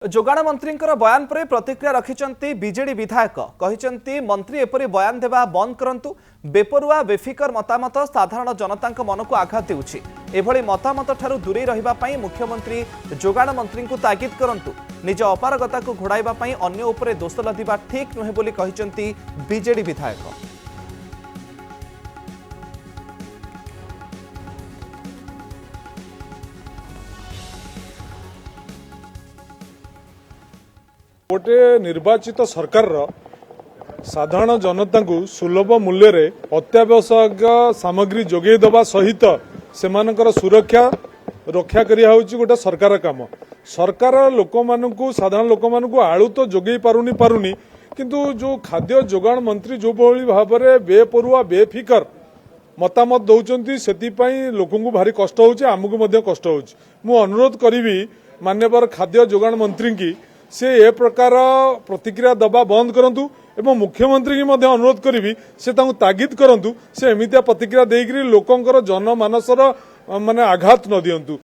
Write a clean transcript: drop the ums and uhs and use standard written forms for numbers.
जोगाण मंत्री बयान पर प्रतिक्रिया रखिंट बीजेडी विधायक कहते मंत्री एपरी बयान देवा बंद करंतु बेपरुआ बेफिकर मतामत साधारण जनता मन को आघात देउछि एभली मतामत ठारू दूरे रहिबा पई मुख्यमंत्री जोगाण मंत्री को तागिद करंतु निज अपारगता को घोड़ाइबा पई अन्य उपरे दोष लदिबा ठीक नुहे बोली कहिसंती बीजेडी विधायक। गोटे निर्वाचित सरकार साधारण जनता को सुलभ मूल्य रे अत्यावश्यक सामग्री जोगे दबा सहित सेमानकर सुरक्षा रक्षा करिया होची गोटे सरकार काम। सरकार लोक मानकु साधारण लोक मानकु आळु तो जोगे पारुनी किंतु जो खाद्य जोगाण मंत्री जो भली भाबरे बेपरुआ बेफिकर मतामत दौचंती सेति पई लोकंकु भारी कष्ट होची आमकु मध्ये कष्ट होची। मु अनुरोध करिवि मान्यवर खाद्य जोगाण मंत्री की से ए प्रकार प्रतिक्रिया दबा बंद करंतु एवं मुख्यमंत्री की मध्य अनुरोध करी से तागिद करंतु से एमितिया प्रतिक्रिया देकरी लोकंकर जनमानसर माने आघात न दियंतु।